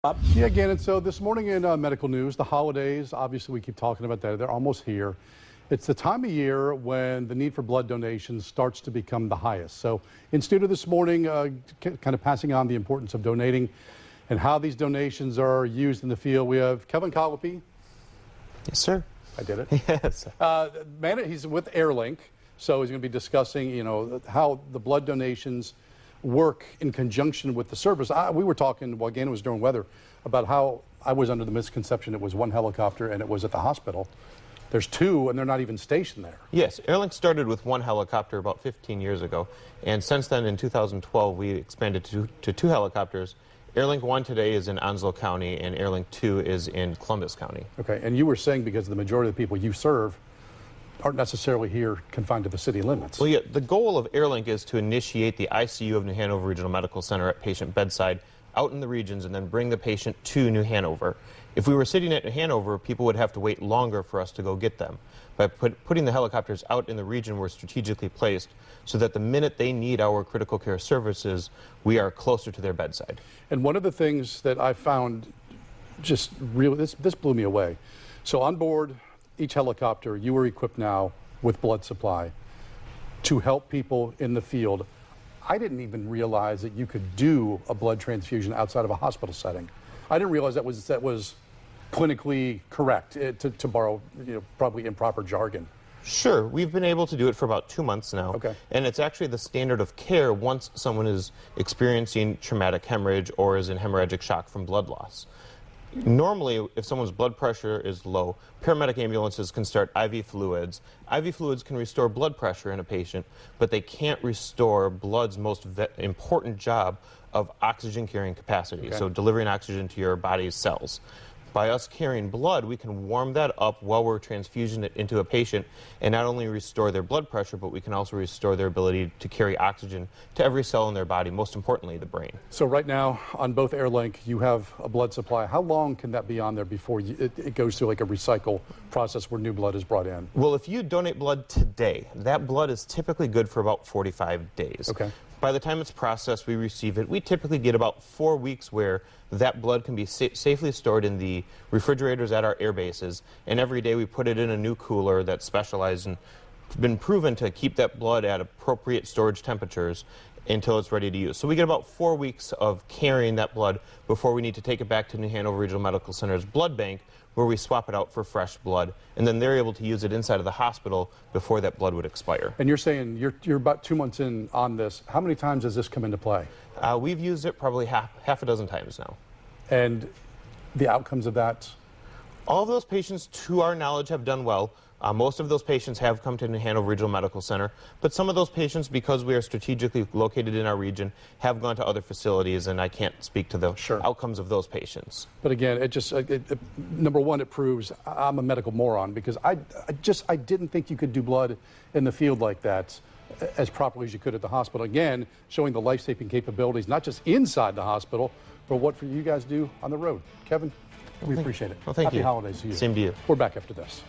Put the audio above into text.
Yeah, again, and so this morning in medical news, the holidays, obviously we keep talking about that. They're almost here. It's the time of year when the need for blood donations starts to become the highest. So in studio this morning, kind of passing on the importance of donating and how these donations are used in the field, we have Kevin Collopy. Yes, sir. I did it. Yes. He's with AirLink, so he's going to be discussing, how the blood donations work in conjunction with the service. We were talking, well, again, it was during weather, about how I was under the misconception it was one helicopter and it was at the hospital. There's two, and they're not even stationed there. Yes, AirLink started with one helicopter about 15 years ago, and since then, in 2012, we expanded to two helicopters. AirLink 1 today is in Onslow County, and AirLink 2 is in Columbus County. Okay, and you were saying because the majority of the people you serve aren't necessarily here confined to the city limits. Well, yeah, the goal of AirLink is to initiate the ICU of New Hanover Regional Medical Center at patient bedside out in the regions and then bring the patient to New Hanover. If we were sitting at New Hanover, people would have to wait longer for us to go get them. By putting the helicopters out in the region, we're strategically placed so that the minute they need our critical care services, we are closer to their bedside. And one of the things that I found just really, this blew me away. So on board each helicopter, you are equipped now with blood supply to help people in the field. I didn't even realize that you could do a blood transfusion outside of a hospital setting. I didn't realize that was clinically correct, to borrow probably improper jargon. Sure, we've been able to do it for about 2 months now. Okay. And it's actually the standard of care once someone is experiencing traumatic hemorrhage or is in hemorrhagic shock from blood loss. Normally, if someone's blood pressure is low, paramedic ambulances can start IV fluids. IV fluids can restore blood pressure in a patient, but they can't restore blood's most important job of oxygen carrying capacity, okay. So delivering oxygen to your body's cells. By us carrying blood, we can warm that up while we're transfusing it into a patient and not only restore their blood pressure, but we can also restore their ability to carry oxygen to every cell in their body, most importantly, the brain. So right now, on both AirLink, you have a blood supply. How long can that be on there before it goes through like a recycle process where new blood is brought in? Well, if you donate blood today, that blood is typically good for about 45 days. Okay. By the time it's processed, we receive it. We typically get about 4 weeks where that blood can be safely stored in the refrigerators at our air bases, and every day we put it in a new cooler that's specialized and been proven to keep that blood at appropriate storage temperatures until it's ready to use. So we get about 4 weeks of carrying that blood before we need to take it back to New Hanover Regional Medical Center's blood bank, where we swap it out for fresh blood, and then they're able to use it inside of the hospital before that blood would expire. And you're saying you're about 2 months in on this. How many times has this come into play? We've used it probably half a dozen times now. And the outcomes of that? All of those patients, to our knowledge, have done well. Most of those patients have come to New Hanover Regional Medical Center, but some of those patients, because we are strategically located in our region, have gone to other facilities, and I can't speak to the outcomes of those patients. But again, number one, it proves I'm a medical moron, because I didn't think you could do blood in the field like that as properly as you could at the hospital. Again, showing the life-saving capabilities, not just inside the hospital, but what you guys do on the road. Kevin, we appreciate it. Well, thank you. Happy holidays to you. Same to you. We're back after this.